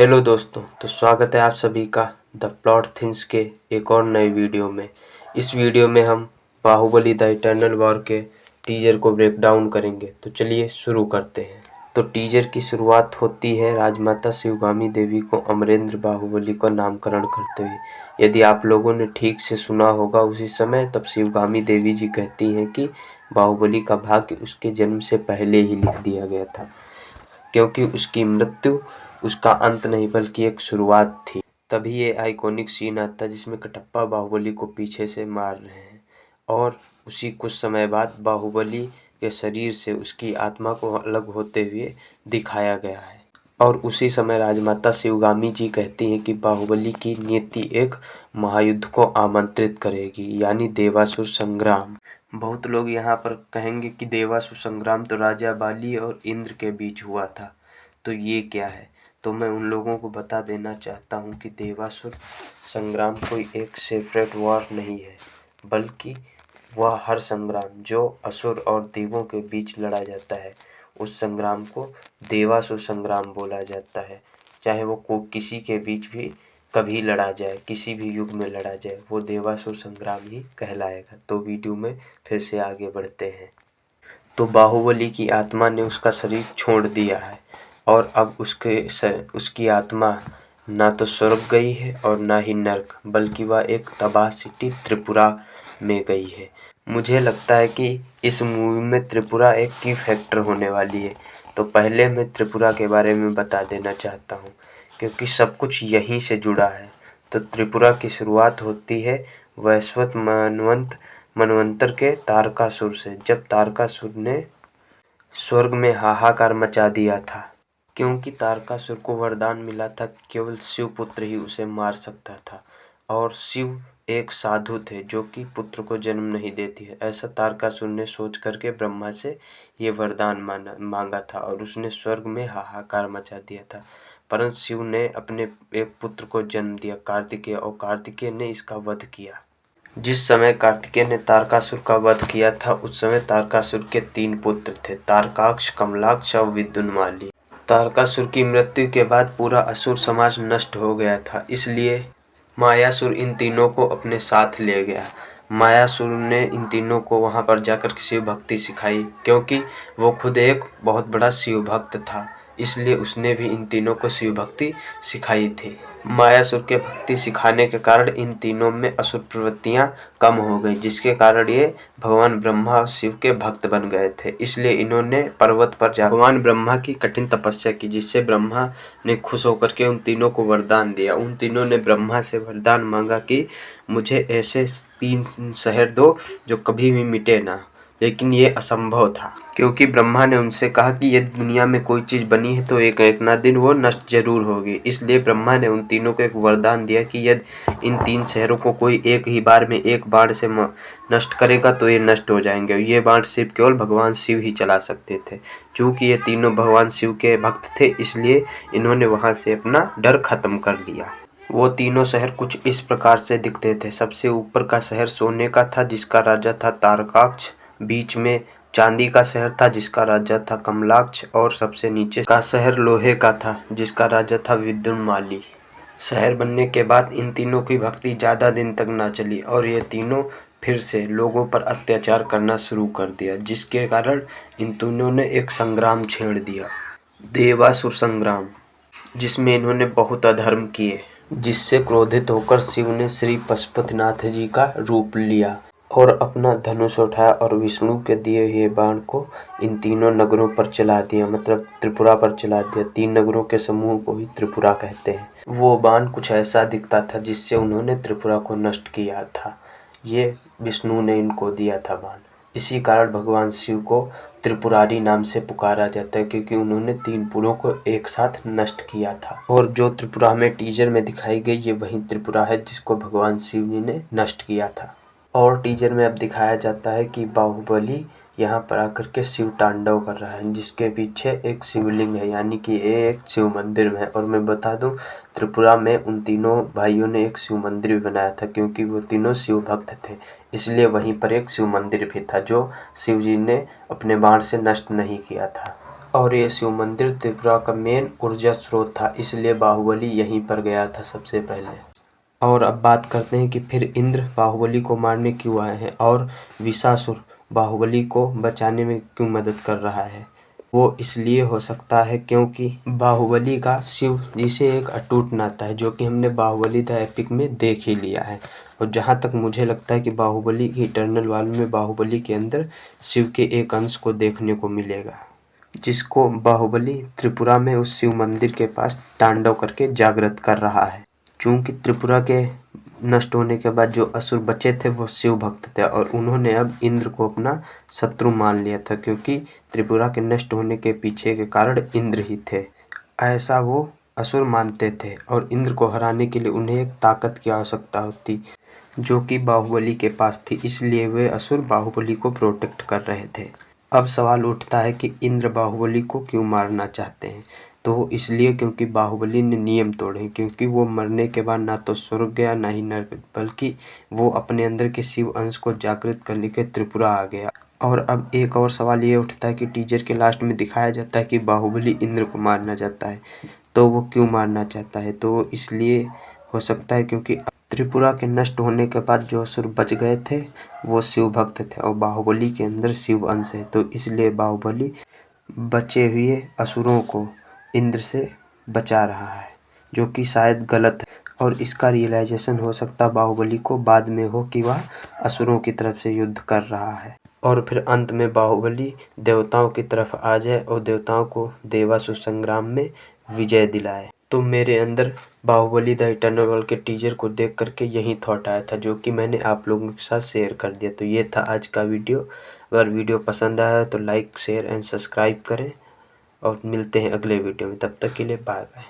Hello दोस्तों, तो स्वागत है आप सभी का द प्लॉट थिंग्स के एक और नए वीडियो में। इस वीडियो में हम बाहुबली द इटर्नल वॉर के टीजर को ब्रेक डाउन करेंगे। तो चलिए शुरू करते हैं। तो टीजर की शुरुआत होती है राजमाता शिवगामी देवी को अमरेंद्र बाहुबली का नामकरण करते हुए। यदि आप लोगों ने ठीक से सुना होगा उसी समय, तब शिवगामी देवी जी कहती हैं कि बाहुबली का भाग्य उसके जन्म से पहले ही लिख दिया गया था, क्योंकि उसकी मृत्यु उसका अंत नहीं बल्कि एक शुरुआत थी। तभी ये आइकॉनिक सीन आता है जिसमें कटप्पा बाहुबली को पीछे से मार रहे हैं और उसी कुछ समय बाद बाहुबली के शरीर से उसकी आत्मा को अलग होते हुए दिखाया गया है। और उसी समय राजमाता शिवगामी जी कहती हैं कि बाहुबली की नियति एक महायुद्ध को आमंत्रित करेगी, यानी देवासुर संग्राम। बहुत लोग यहाँ पर कहेंगे कि देवासुर संग्राम तो राजा बाली और इंद्र के बीच हुआ था, तो ये क्या है? तो मैं उन लोगों को बता देना चाहता हूँ कि देवासुर संग्राम कोई एक सेपरेट वॉर नहीं है, बल्कि वह हर संग्राम जो असुर और देवों के बीच लड़ा जाता है, उस संग्राम को देवासुर संग्राम बोला जाता है। चाहे वो किसी के बीच भी कभी लड़ा जाए, किसी भी युग में लड़ा जाए, वो देवासुर संग्राम ही कहलाएगा। तो वीडियो में फिर से आगे बढ़ते हैं। तो बाहुबली की आत्मा ने उसका शरीर छोड़ दिया है और अब उसकी आत्मा ना तो स्वर्ग गई है और ना ही नर्क, बल्कि वह एक तबाह सिटी त्रिपुरा में गई है। मुझे लगता है कि इस मूवी में त्रिपुरा एक की फैक्टर होने वाली है। तो पहले मैं त्रिपुरा के बारे में बता देना चाहता हूँ, क्योंकि सब कुछ यहीं से जुड़ा है। तो त्रिपुरा की शुरुआत होती है वैवस्वत मनवंतर के तारकासुर से, जब तारकासुर ने स्वर्ग में हाहाकार मचा दिया था, क्योंकि तारकासुर को वरदान मिला था केवल शिव पुत्र ही उसे मार सकता था, और शिव एक साधु थे जो कि पुत्र को जन्म नहीं देती है। ऐसा तारकासुर ने सोच करके ब्रह्मा से ये वरदान मांगा था और उसने स्वर्ग में हाहाकार मचा दिया था। परंतु शिव ने अपने एक पुत्र को जन्म दिया, कार्तिकेय, और कार्तिकेय ने इसका वध किया। जिस समय कार्तिकेय ने तारकासुर का वध किया था, उस समय तारकासुर के 3 पुत्र थे, तारकाक्ष, कमलाक्ष और विद्युन्माली। तारकासुर की मृत्यु के बाद पूरा असुर समाज नष्ट हो गया था, इसलिए मायासुर इन तीनों को अपने साथ ले गया। मायासुर ने इन तीनों को वहां पर जाकर शिव भक्ति सिखाई, क्योंकि वो खुद एक बहुत बड़ा शिव भक्त था, इसलिए उसने भी इन तीनों को शिव भक्ति सिखाई थी। मायासुर के भक्ति सिखाने के कारण इन तीनों में असुर प्रवृत्तियां कम हो गई, जिसके कारण ये भगवान ब्रह्मा और शिव के भक्त बन गए थे। इसलिए इन्होंने पर्वत पर जा भगवान ब्रह्मा की कठिन तपस्या की, जिससे ब्रह्मा ने खुश होकर के उन तीनों को वरदान दिया। उन तीनों ने ब्रह्मा से वरदान मांगा कि मुझे ऐसे 3 शहर दो जो कभी भी मिटे ना, लेकिन ये असंभव था, क्योंकि ब्रह्मा ने उनसे कहा कि यदि दुनिया में कोई चीज़ बनी है तो एक ना दिन वो नष्ट जरूर होगी। इसलिए ब्रह्मा ने उन तीनों को एक वरदान दिया कि यदि इन 3 शहरों को कोई एक ही बार में एक बाण से नष्ट करेगा तो ये नष्ट हो जाएंगे। ये बाण सिर्फ केवल भगवान शिव ही चला सकते थे। चूँकि ये तीनों भगवान शिव के भक्त थे, इसलिए इन्होंने वहाँ से अपना डर खत्म कर लिया। वो तीनों शहर कुछ इस प्रकार से दिखते थे। सबसे ऊपर का शहर सोने का था, जिसका राजा था तारकाक्ष। बीच में चांदी का शहर था, जिसका राजा था कमलाक्ष, और सबसे नीचे का शहर लोहे का था, जिसका राजा था विद्युन्माली। शहर बनने के बाद इन तीनों की भक्ति ज़्यादा दिन तक ना चली और ये तीनों फिर से लोगों पर अत्याचार करना शुरू कर दिया, जिसके कारण इन तीनों ने एक संग्राम छेड़ दिया, देवासुर संग्राम, जिसमें इन्होंने बहुत अधर्म किए, जिससे क्रोधित होकर शिव ने श्री पशुपतिनाथ जी का रूप लिया और अपना धनुष उठाया और विष्णु के दिए हुए बाण को इन तीनों नगरों पर चला दिया, मतलब त्रिपुरा पर चला दिया। 3 नगरों के समूह को ही त्रिपुरा कहते हैं। वो बाण कुछ ऐसा दिखता था जिससे उन्होंने त्रिपुरा को नष्ट किया था। ये विष्णु ने इनको दिया था बाण। इसी कारण भगवान शिव को त्रिपुरारी नाम से पुकारा जाता है, क्योंकि उन्होंने 3 पुरों को एक साथ नष्ट किया था। और जो त्रिपुरा हमें टीजर में दिखाई गई, ये वही त्रिपुरा है जिसको भगवान शिव जी ने नष्ट किया था। और टीजर में अब दिखाया जाता है कि बाहुबली यहाँ पर आकर के शिव तांडव कर रहा है, जिसके पीछे एक शिवलिंग है, यानी कि ये एक शिव मंदिर है। और मैं बता दूं, त्रिपुरा में उन तीनों भाइयों ने एक शिव मंदिर भी बनाया था, क्योंकि वो तीनों शिव भक्त थे, इसलिए वहीं पर एक शिव मंदिर भी था जो शिव जी ने अपने बाण से नष्ट नहीं किया था। और ये शिव मंदिर त्रिपुरा का मेन ऊर्जा स्रोत था, इसलिए बाहुबली यहीं पर गया था सबसे पहले। और अब बात करते हैं कि फिर इंद्र बाहुबली को मारने क्यों आए हैं और विशासुर बाहुबली को बचाने में क्यों मदद कर रहा है। वो इसलिए हो सकता है क्योंकि बाहुबली का शिव जी से एक अटूट नाता है, जो कि हमने बाहुबली द एपिक में देख ही लिया है। और जहाँ तक मुझे लगता है कि बाहुबली की इटर्नल वार में बाहुबली के अंदर शिव के एक अंश को देखने को मिलेगा, जिसको बाहुबली त्रिपुरा में उस शिव मंदिर के पास तांडव करके जागृत कर रहा है। चूंकि त्रिपुरा के नष्ट होने के बाद जो असुर बचे थे वो शिव भक्त थे और उन्होंने अब इंद्र को अपना शत्रु मान लिया था, क्योंकि त्रिपुरा के नष्ट होने के पीछे के कारण इंद्र ही थे, ऐसा वो असुर मानते थे। और इंद्र को हराने के लिए उन्हें एक ताकत की आवश्यकता होती, जो कि बाहुबली के पास थी, इसलिए वे असुर बाहुबली को प्रोटेक्ट कर रहे थे। अब सवाल उठता है कि इंद्र बाहुबली को क्यों मारना चाहते हैं। तो वो इसलिए क्योंकि बाहुबली ने नियम तोड़े, क्योंकि वो मरने के बाद ना तो स्वर्ग गया ना ही नरक, बल्कि वो अपने अंदर के शिव अंश को जागृत करने के त्रिपुरा आ गया। और अब एक और सवाल ये उठता है कि टीजर के लास्ट में दिखाया जाता है कि बाहुबली इंद्र को मारना चाहता है, तो वो क्यों मारना चाहता है। तो वो इसलिए हो सकता है क्योंकि त्रिपुरा के नष्ट होने के बाद जो असुर बच गए थे वो शिव भक्त थे और बाहुबली के अंदर शिव अंश है, तो इसलिए बाहुबली बचे हुए असुरों को इंद्र से बचा रहा है, जो कि शायद गलत है। और इसका रियलाइजेशन हो सकता है बाहुबली को बाद में हो कि वह असुरों की तरफ से युद्ध कर रहा है, और फिर अंत में बाहुबली देवताओं की तरफ आ जाए और देवताओं को देवासुर संग्राम में विजय दिलाए। तो मेरे अंदर बाहुबली द इटर्नल वॉर के टीजर को देख करके यही थॉट आया था, जो कि मैंने आप लोगों के साथ शेयर कर दिया। तो ये था आज का वीडियो। अगर वीडियो पसंद आया तो लाइक शेयर एंड सब्सक्राइब करें और मिलते हैं अगले वीडियो में। तब तक के लिए बाय बाय।